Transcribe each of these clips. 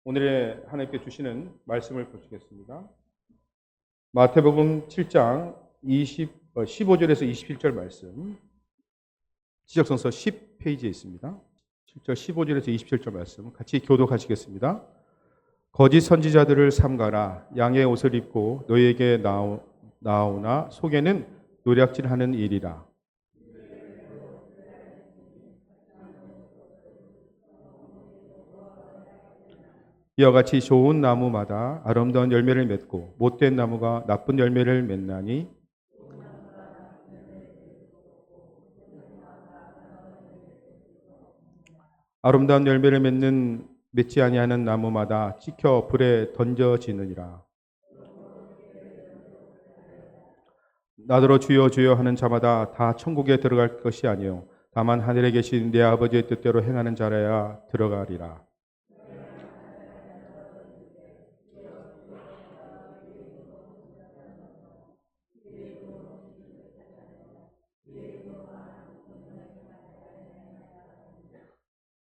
오늘의 하나님께 주시는 말씀을 보시겠습니다. 마태복음 7장 15절에서 27절 말씀, 지적성서 10페이지에 있습니다. 7절 15절에서 27절 말씀 같이 교독하시겠습니다. 거짓 선지자들을 삼가라. 양의 옷을 입고 너희에게 나오나 속에는 노략질하는 일이라. 이와 같이 좋은 나무마다 아름다운 열매를 맺고 못된 나무가 나쁜 열매를 맺나니 아름다운 열매를 맺지 아니하는 나무마다 찍혀 불에 던져지느니라. 나더러 주여 주여 하는 자마다 다 천국에 들어갈 것이 아니요 다만 하늘에 계신 내 아버지의 뜻대로 행하는 자라야 들어가리라.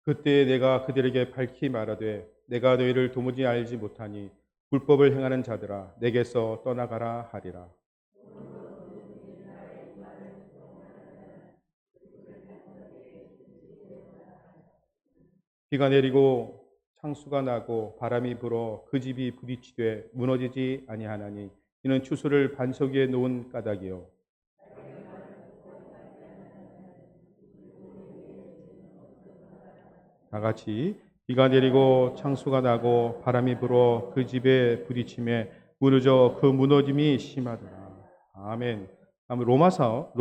그때 내가 그들에게 밝히 말하되 내가 너희를 도무지 알지 못하니 불법을 행하는 자들아 내게서 떠나가라 하리라. 비가 내리고 창수가 나고 바람이 불어 그 집이 부딪히되 무너지지 아니하나니 이는 추수를 반석 위에 놓은 까닭이요. 다 같이 비가 내리고 창수가 나고 바람이 불어 그 집에 부딪힘에 무너져 그 무너짐이 심하더라. 아멘. 다음 로마서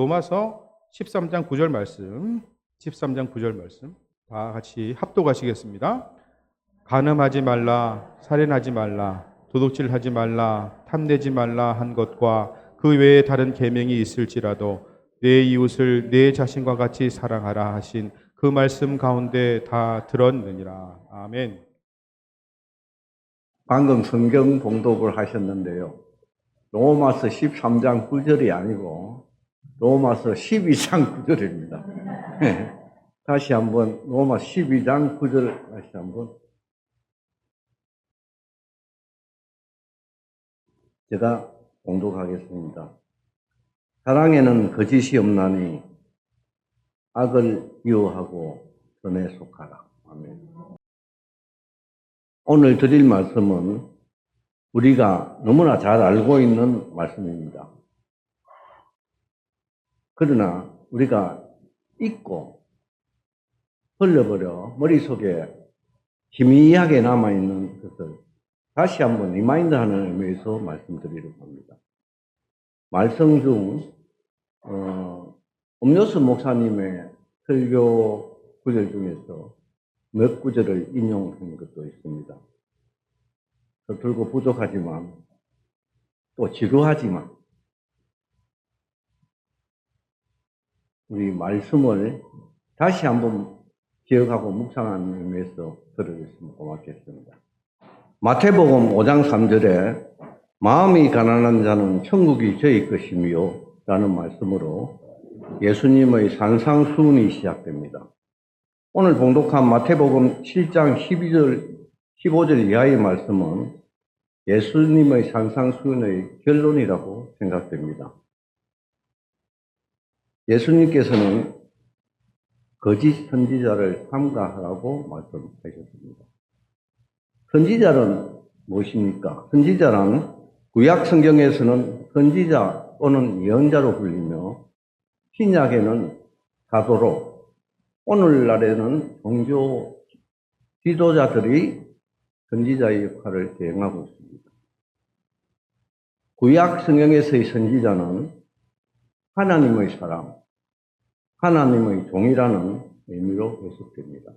13장 9절 말씀. 13장 9절 말씀. 다 같이 합독하시겠습니다. 간음하지 말라, 살인하지 말라, 도둑질하지 말라, 탐내지 말라 한 것과 그 외에 다른 계명이 있을지라도 내 이웃을 내 자신과 같이 사랑하라 하신 그 말씀 가운데 다 들었느니라. 아멘. 방금 성경 봉독을 하셨는데요. 로마서 13장 9절이 아니고 로마서 12장 9절입니다. 다시 한번 로마 12장 9절 다시 한번 제가 봉독하겠습니다. 사랑에는 거짓이 없나니 악을 미워하고 선에 속하라. 아멘. 오늘 드릴 말씀은 우리가 너무나 잘 알고 있는 말씀입니다. 그러나 우리가 잊고 흘려버려 머릿속에 희미하게 남아있는 것을 다시 한번 리마인드하는 의미에서 말씀드리려고 합니다. 말씀 중 음료수 목사님의 설교 구절 중에서 몇 구절을 인용한 것도 있습니다. 서툴고 부족하지만 또 지루하지만 우리 말씀을 다시 한번 기억하고 묵상하는 의미에서 들어주시면 고맙겠습니다. 마태복음 5장 3절에 마음이 가난한 자는 천국이 저희 것이며 라는 말씀으로 예수님의 산상수훈이 시작됩니다. 오늘 봉독한 마태복음 7장 15절 이하의 말씀은 예수님의 산상수훈의 결론이라고 생각됩니다. 예수님께서는 거짓 선지자를 삼가하라고 말씀하셨습니다. 선지자는 무엇입니까? 선지자란 구약 성경에서는 선지자 또는 예언자로 불리며 신약에는 사도로, 오늘날에는 종교 지도자들이 선지자의 역할을 대행하고 있습니다. 구약 성경에서의 선지자는 하나님의 사람, 하나님의 종이라는 의미로 해석됩니다.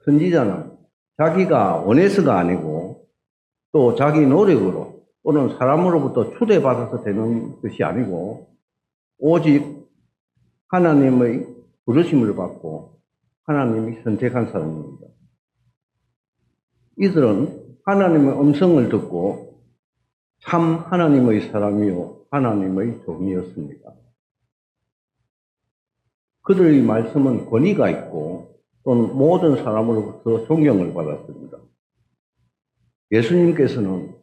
선지자는 자기가 원해서가 아니고 또 자기 노력으로 또는 사람으로부터 초대받아서 되는 것이 아니고 오직 하나님의 부르심을 받고 하나님이 선택한 사람입니다. 이들은 하나님의 음성을 듣고 참 하나님의 사람이요 하나님의 종이었습니다. 그들의 말씀은 권위가 있고 또는 모든 사람으로부터 존경을 받았습니다. 예수님께서는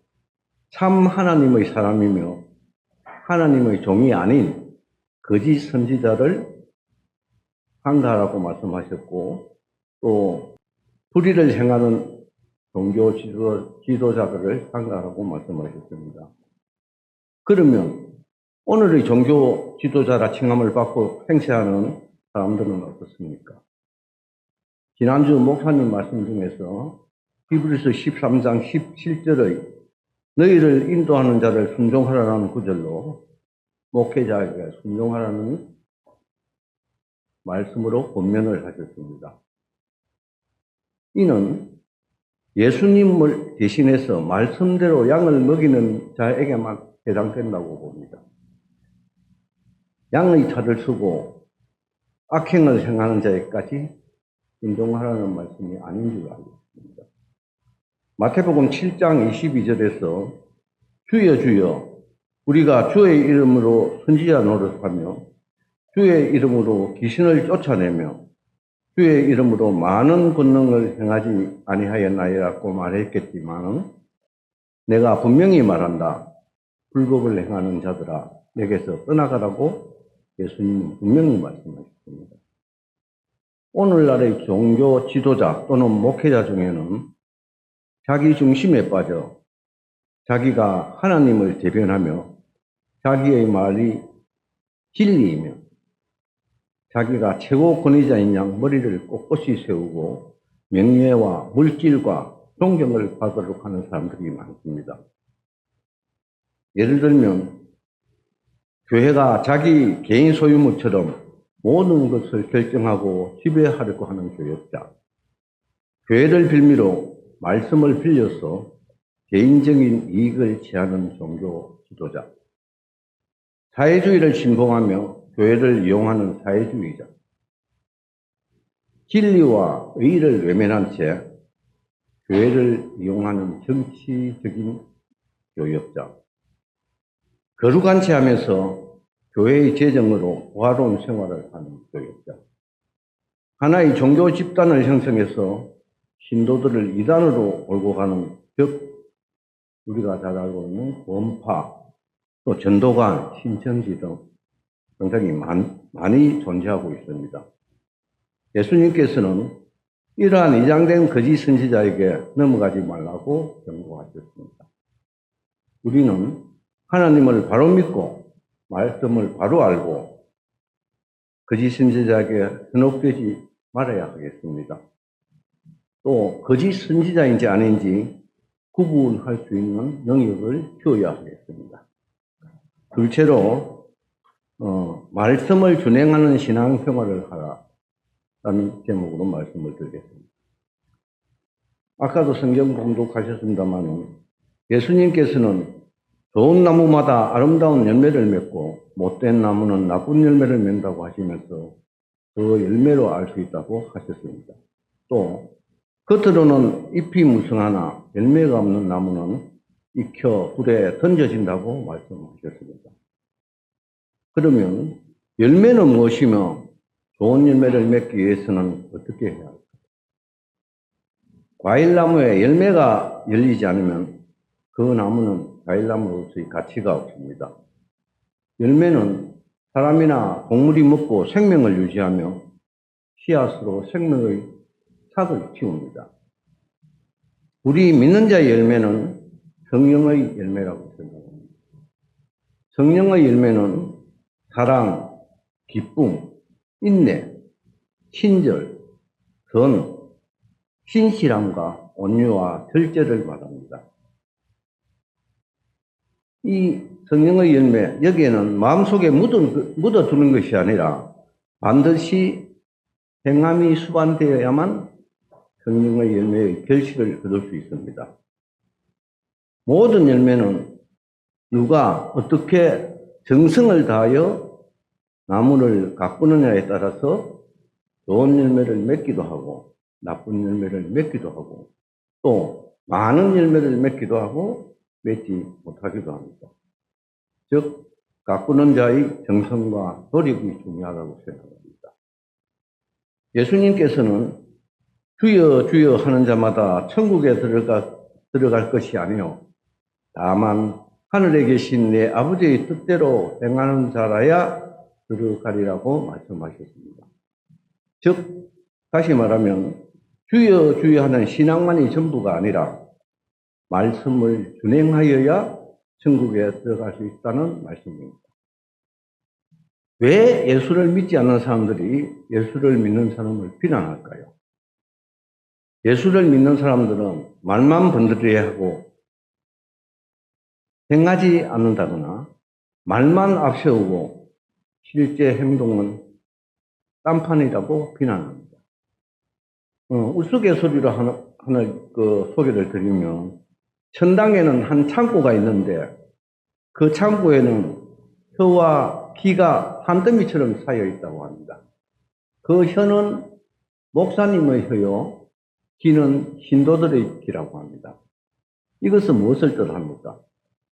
참 하나님의 사람이며 하나님의 종이 아닌 거짓 선지자를 항가하라고 말씀하셨고, 또 불의를 행하는 종교 지도자들을 항가하라고 말씀하셨습니다. 그러면 오늘의 종교 지도자라 칭함을 받고 행세하는 사람들은 어떻습니까? 지난주 목사님 말씀 중에서 히브리서 13장 17절의 너희를 인도하는 자를 순종하라는 구절로 목회자에게 순종하라는 말씀으로 권면을 하셨습니다. 이는 예수님을 대신해서 말씀대로 양을 먹이는 자에게만 해당된다고 봅니다. 양의 탈을 쓰고 악행을 행하는 자에까지 순종하라는 말씀이 아닌 줄 알고 있습니다. 마태복음 7장 22절에서 주여 주여 우리가 주의 이름으로 선지자 노릇하며 주의 이름으로 귀신을 쫓아내며 주의 이름으로 많은 권능을 행하지 아니하였나이라고 말했겠지만 내가 분명히 말한다. 불법을 행하는 자들아 내게서 떠나가라고 예수님은 분명히 말씀하셨습니다. 오늘날의 종교 지도자 또는 목회자 중에는 자기 중심에 빠져 자기가 하나님을 대변하며 자기의 말이 진리이며 자기가 최고 권위자인 양 머리를 꼿꼿이 세우고 명예와 물질과 존경을 받도록 하는 사람들이 많습니다. 예를 들면 교회가 자기 개인 소유물처럼 모든 것을 결정하고 지배하려고 하는 교역자, 교회를 빌미로 말씀을 빌려서 개인적인 이익을 취하는 종교 지도자, 사회주의를 신봉하며 교회를 이용하는 사회주의자, 진리와 의의를 외면한 채 교회를 이용하는 정치적인 교역자, 거룩한 채 하면서 교회의 재정으로 호화로운 생활을 하는 교역자, 하나의 종교 집단을 형성해서 신도들을 이단으로 몰고 가는 우리가 잘 알고 있는 원파, 또 전도관, 신천지 등 굉장히 많이 존재하고 있습니다. 예수님께서는 이러한 이장된 거짓 선지자에게 넘어가지 말라고 경고하셨습니다. 우리는 하나님을 바로 믿고 말씀을 바로 알고 거짓 선지자에게 현혹되지 말아야 하겠습니다. 또 거짓 선지자인지 아닌지 구분할 수 있는 능력을 키워야 하겠습니다. 둘째로 말씀을 준행하는 신앙생활을 하라라는 제목으로 말씀을 드리겠습니다. 아까도 성경 봉독하셨습니다만 예수님께서는 좋은 나무마다 아름다운 열매를 맺고 못된 나무는 나쁜 열매를 맺는다고 하시면서 그 열매로 알 수 있다고 하셨습니다. 또 겉으로는 잎이 무성하나 열매가 없는 나무는 익혀 불에 던져진다고 말씀하셨습니다. 그러면 열매는 무엇이며 좋은 열매를 맺기 위해서는 어떻게 해야 할까요? 과일나무에 열매가 열리지 않으면 그 나무는 과일나무로서의 가치가 없습니다. 열매는 사람이나 동물이 먹고 생명을 유지하며 씨앗으로 생명의 싹을 키웁니다. 우리 믿는 자의 열매는 성령의 열매라고 생각합니다. 성령의 열매는 사랑, 기쁨, 인내, 친절, 선, 신실함과 온유와 절제를 말합니다. 이 성령의 열매, 여기에는 마음속에 묻어두는 것이 아니라 반드시 행함이 수반되어야만 성령의 열매의 결실을 거둘 수 있습니다. 모든 열매는 누가 어떻게 정성을 다하여 나무를 가꾸느냐에 따라서 좋은 열매를 맺기도 하고 나쁜 열매를 맺기도 하고 또 많은 열매를 맺기도 하고 맺지 못하기도 합니다. 즉 가꾸는 자의 정성과 노력이 중요하다고 생각합니다. 예수님께서는 주여 주여 하는 자마다 천국에 들어갈 것이 아니요 다만 하늘에 계신 내 아버지의 뜻대로 행하는 자라야 들어가리라고 말씀하셨습니다. 즉 다시 말하면 주여 주여 하는 신앙만이 전부가 아니라 말씀을 준행하여야 천국에 들어갈 수 있다는 말씀입니다. 왜 예수를 믿지 않는 사람들이 예수를 믿는 사람을 비난할까요? 예수를 믿는 사람들은 말만 번들어야 하고 행하지 않는다거나 말만 앞세우고 실제 행동은 딴판이라고 비난합니다. 우스갯소리로 하나 소개를 드리면 천당에는 한 창고가 있는데 그 창고에는 혀와 피가 산더미처럼 쌓여 있다고 합니다. 그 혀는 목사님의 혀요, 귀는 신도들의 귀라고 합니다. 이것은 무엇을 뜻합니까?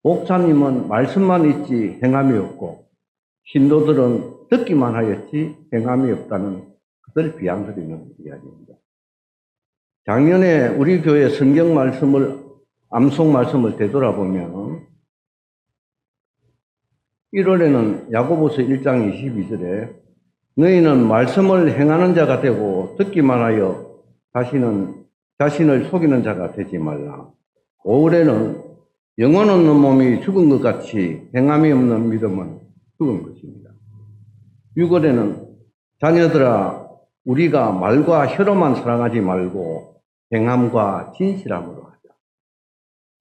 목사님은 말씀만 있지 행함이 없고 신도들은 듣기만 하였지 행함이 없다는 것을 비양드리는 이야기입니다. 작년에 우리 교회 성경 말씀을 암송 말씀을 되돌아보면 1월에는 야고보서 1장 22절에 너희는 말씀을 행하는 자가 되고 듣기만 하여 자신을 속이는 자가 되지 말라. 5월에는 영혼 없는 몸이 죽은 것 같이 행함이 없는 믿음은 죽은 것입니다. 6월에는 자녀들아 우리가 말과 혀로만 사랑하지 말고 행함과 진실함으로 하자.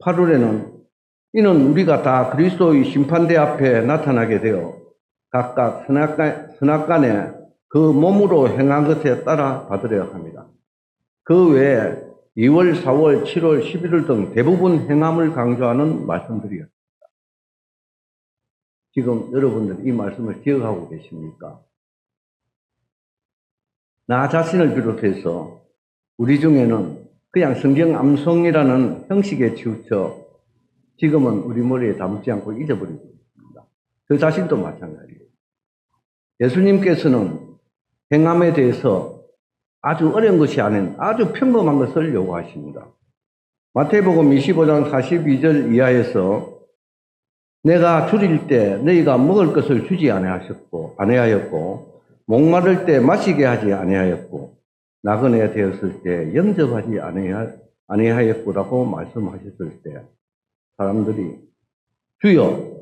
8월에는 이는 우리가 다 그리스도의 심판대 앞에 나타나게 되어 각각 선악간에 그 몸으로 행한 것에 따라 받으려 합니다. 그 외에 2월, 4월, 7월, 11월 등 대부분 행함을 강조하는 말씀들이었습니다. 지금 여러분들 이 말씀을 기억하고 계십니까? 나 자신을 비롯해서 우리 중에는 그냥 성경 암송이라는 형식에 치우쳐 지금은 우리 머리에 담지 않고 잊어버리고 있습니다. 저 자신도 마찬가지예요. 예수님께서는 행함에 대해서 아주 어려운 것이 아닌 아주 평범한 것을 요구하십니다. 마태복음 25장 42절 이하에서 내가 줄일 때 너희가 먹을 것을 주지 아니하였고 목마를 때 마시게 하지 아니하였고 나그네 되었을 때 영접하지 아니하였고라고 말씀하셨을 때 사람들이 주여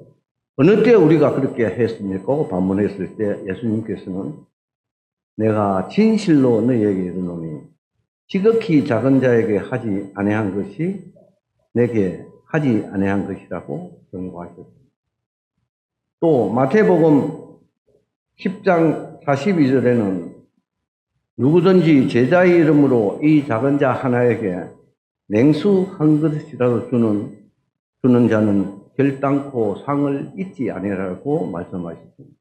어느 때 우리가 그렇게 했습니까? 반문했을 때 예수님께서는 내가 진실로 너희에게 이르노니 지극히 작은 자에게 하지 아니한 것이 내게 하지 아니한 것이라고 경고하셨습니다. 또 마태복음 10장 42절에는 누구든지 제자의 이름으로 이 작은 자 하나에게 냉수 한 그릇이라도 주는 자는 결단코 상을 잊지 아니라고 말씀하셨습니다.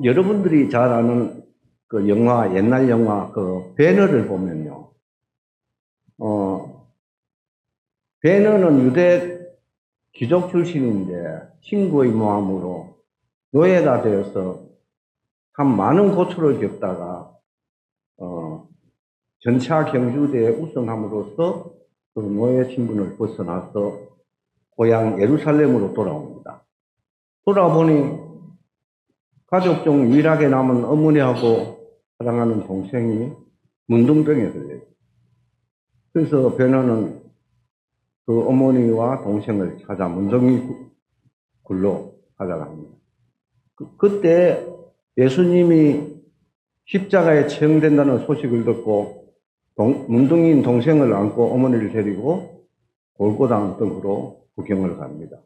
여러분들이 잘 아는 그 영화, 옛날 영화, 그 배너를 보면요. 배너는 유대 귀족 출신인데 친구의 모함으로 노예가 되어서 참 많은 고초를 겪다가, 전차 경주대에 우승함으로써 그 노예 신분을 벗어나서 고향 예루살렘으로 돌아옵니다. 돌아보니 가족 중 유일하게 남은 어머니하고 사랑하는 동생이 문둥병에 걸려요. 그래서 베너는 그 어머니와 동생을 찾아 문둥이 굴로 찾아갑니다. 그때 예수님이 십자가에 처형된다는 소식을 듣고 문둥이인 동생을 안고 어머니를 데리고 골고다 언덕으로 구경을 갑니다.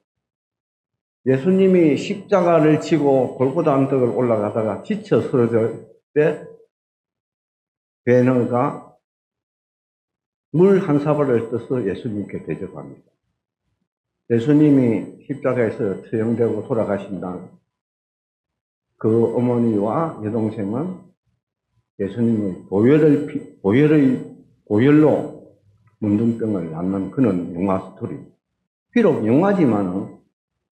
예수님이 십자가를 치고 골고다 언덕을 올라가다가 지쳐 쓰러질 때 베너가 물 한 사발을 떠서 예수님께 대접합니다. 예수님이 십자가에서 처형되고 돌아가신 날 그 어머니와 여동생은 예수님의 보혈로 문둥병을 낫는 그런 영화 스토리. 비록 영화지만은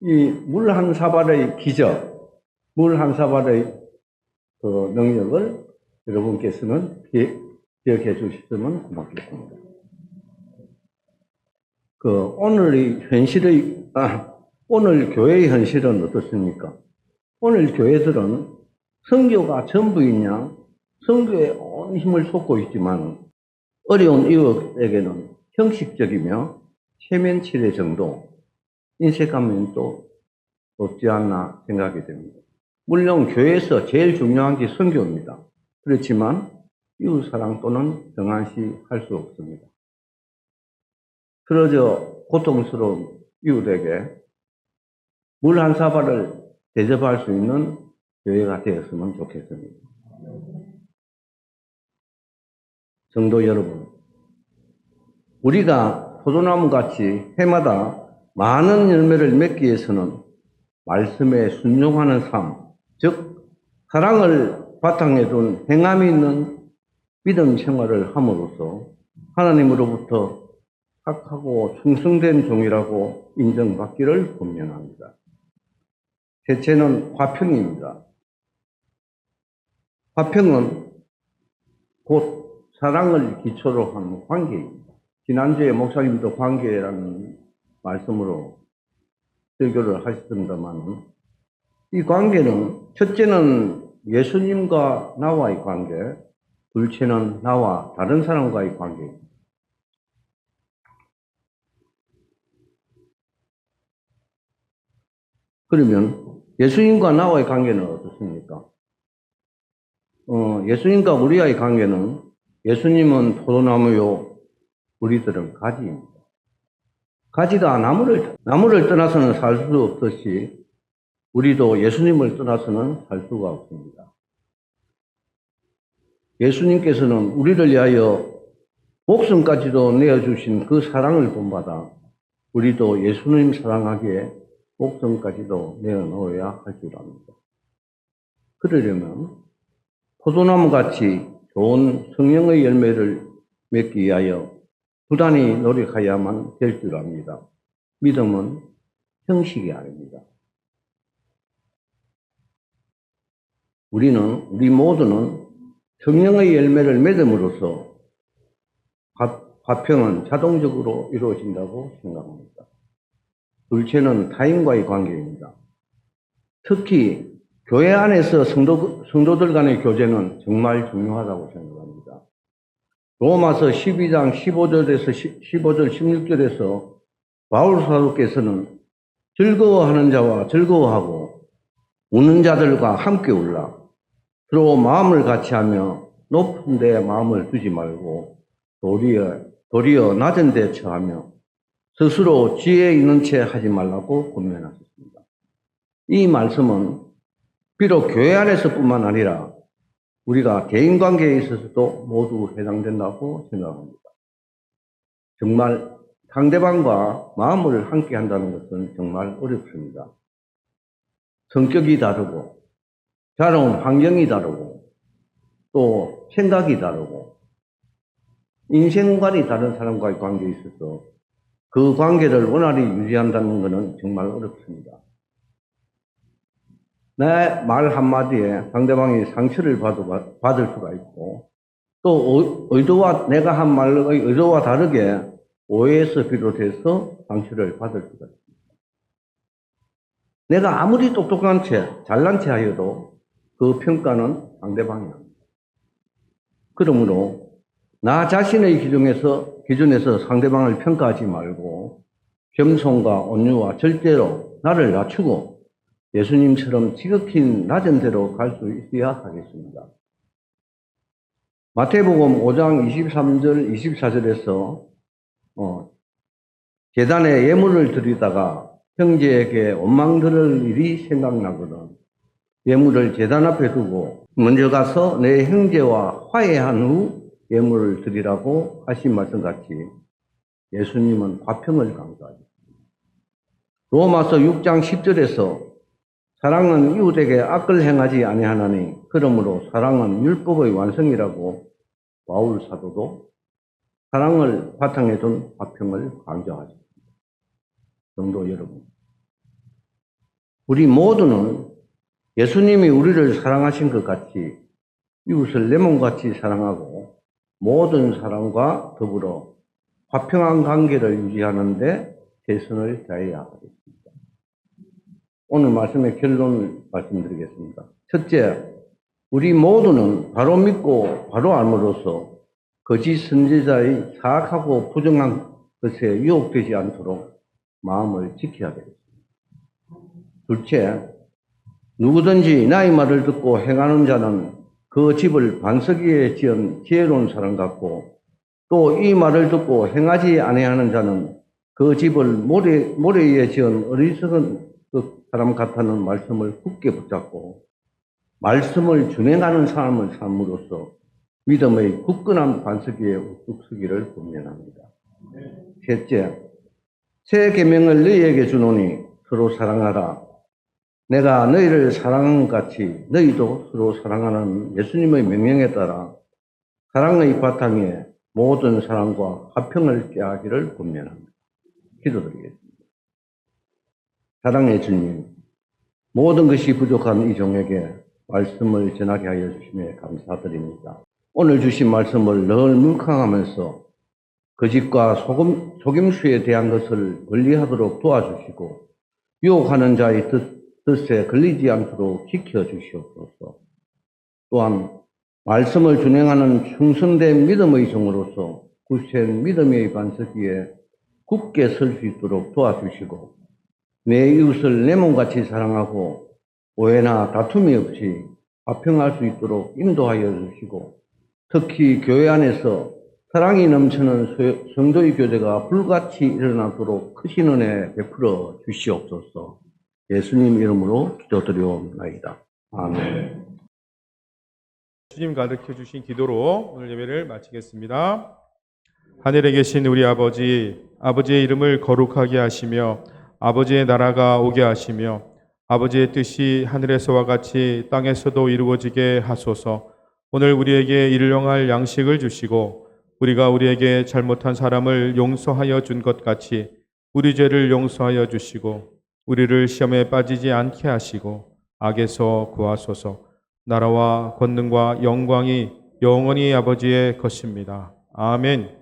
이 물 한 사발의 기적, 물 한 사발의 그 능력을 여러분께서는 기억해 주시면 고맙겠습니다. 오늘 교회의 현실은 어떻습니까? 오늘 교회들은 선교가 전부이냐, 선교에 온 힘을 쏟고 있지만 어려운 이웃에게는 형식적이며 체면치레 정도, 인색하면 또 없지 않나 생각이 됩니다. 물론 교회에서 제일 중요한 게 선교입니다. 그렇지만 이웃사랑 또는 등한시 할 수 없습니다. 쓰러져 고통스러운 이웃에게 물 한 사발을 대접할 수 있는 교회가 되었으면 좋겠습니다. 성도 여러분, 우리가 포도나무 같이 해마다 많은 열매를 맺기 위해서는 말씀에 순종하는 삶, 즉 사랑을 바탕에 둔 행함이 있는 믿음 생활을 함으로써 하나님으로부터 착하고 충성된 종이라고 인정받기를 분명합니다. 셋째는 화평입니다. 화평은 곧 사랑을 기초로 한 관계입니다. 지난주에 목사님도 관계라는 말씀으로 설교를 하셨습니다만, 이 관계는 첫째는 예수님과 나와의 관계, 둘째는 나와 다른 사람과의 관계입니다. 그러면 예수님과 나와의 관계는 어떻습니까? 예수님과 우리와의 관계는 예수님은 포도나무요, 우리들은 가지입니다. 가지가 나무를 떠나서는 살 수 없듯이 우리도 예수님을 떠나서는 살 수가 없습니다. 예수님께서는 우리를 위하여 목숨까지도 내어주신 그 사랑을 본받아 우리도 예수님 사랑하기에 목숨까지도 내어놓아야 할 줄 압니다. 그러려면 포도나무같이 좋은 성령의 열매를 맺기 위하여 부단히 노력해야만 될 줄 압니다. 믿음은 형식이 아닙니다. 우리 모두는 성령의 열매를 맺음으로써 화평은 자동적으로 이루어진다고 생각합니다. 둘째는 타인과의 관계입니다. 특히 교회 안에서 성도들 간의 교제는 정말 중요하다고 생각합니다. 로마서 12장 15절 16절에서 바울 사도께서는 즐거워하는 자와 즐거워하고 우는 자들과 함께 울라. 서로 마음을 같이하며 높은 데 마음을 두지 말고 도리어 낮은 데 처하며 스스로 지혜 있는 채 하지 말라고 권면하셨습니다. 이 말씀은 비록 교회 안에서뿐만 아니라 우리가 대인관계에 있어서도 모두 해당된다고 생각합니다. 정말 상대방과 마음을 함께 한다는 것은 정말 어렵습니다. 성격이 다르고 자라온 환경이 다르고 또 생각이 다르고 인생관이 다른 사람과의 관계에 있어서 그 관계를 원활히 유지한다는 것은 정말 어렵습니다. 내 말 한마디에 상대방이 상처를 받을 수가 있고 또 내가 한 말의 의도와 다르게 오해에서 비롯해서 상처를 받을 수가 있습니다. 내가 아무리 똑똑한 채 잘난 채 하여도 그 평가는 상대방이 합니다. 그러므로 나 자신의 기준에서 상대방을 평가하지 말고 겸손과 온유와 절제로 나를 낮추고 예수님처럼 지극히 낮은 데로 갈 수 있어야 하겠습니다. 마태복음 5장 23절 24절에서 제단에 예물을 드리다가 형제에게 원망 들을 일이 생각나거든 예물을 제단 앞에 두고 먼저 가서 내 형제와 화해한 후 예물을 드리라고 하신 말씀같이 예수님은 화평을 강조하셨습니다. 로마서 6장 10절에서 사랑은 이웃에게 악을 행하지 아니하나니 그러므로 사랑은 율법의 완성이라고 바울 사도도 사랑을 바탕에 둔 화평을 강조하셨습니다. 성도 여러분, 우리 모두는 예수님이 우리를 사랑하신 것 같이 이웃을 내 몸같이 사랑하고 모든 사람과 더불어 화평한 관계를 유지하는 데 최선을 다해야 하겠습니다. 오늘 말씀의 결론을 말씀드리겠습니다. 첫째, 우리 모두는 바로 믿고 바로 알므로써 거짓 선지자의 사악하고 부정한 것에 유혹되지 않도록 마음을 지켜야 되겠습니다. 둘째, 누구든지 나의 말을 듣고 행하는 자는 그 집을 반석 위에 지은 지혜로운 사람 같고, 또 이 말을 듣고 행하지 아니하는 자는 그 집을 모래 위에 지은 어리석은 그 사람 같다는 말씀을 굳게 붙잡고 말씀을 준행하는 삶을 삶으로써 믿음의 굳건한 반석 위에 우뚝 서기를 권면합니다. 셋째, 새 계명을 너희에게 주노니 서로 사랑하라. 내가 너희를 사랑한 것 같이 너희도 서로 사랑하는 예수님의 명령에 따라 사랑의 바탕에 모든 사랑과 화평을 꾀하기를 권면합니다. 기도드리겠습니다. 사랑의 주님, 모든 것이 부족한 이 종에게 말씀을 전하게 하여 주심에 감사드립니다. 오늘 주신 말씀을 늘 묵상하면서 거짓과 속임수에 대한 것을 권리하도록 도와주시고 유혹하는 자의 뜻에 걸리지 않도록 지켜주시옵소서. 또한 말씀을 준행하는 충성된 믿음의 종으로서 굳센 믿음의 반석 위에 굳게 설 수 있도록 도와주시고 내 이웃을 내 몸같이 사랑하고 오해나 다툼이 없이 화평할 수 있도록 인도하여 주시고 특히 교회 안에서 사랑이 넘치는 성도의 교제가 불같이 일어나도록 크신 은혜 베풀어 주시옵소서. 예수님 이름으로 기도드리옵나이다. 아멘. 주님 가르쳐 주신 기도로 오늘 예배를 마치겠습니다. 하늘에 계신 우리 아버지, 아버지의 이름을 거룩하게 하시며 아버지의 나라가 오게 하시며 아버지의 뜻이 하늘에서와 같이 땅에서도 이루어지게 하소서. 오늘 우리에게 일용할 양식을 주시고 우리가 우리에게 잘못한 사람을 용서하여 준 것 같이 우리 죄를 용서하여 주시고 우리를 시험에 빠지지 않게 하시고 악에서 구하소서. 나라와 권능과 영광이 영원히 아버지의 것입니다. 아멘.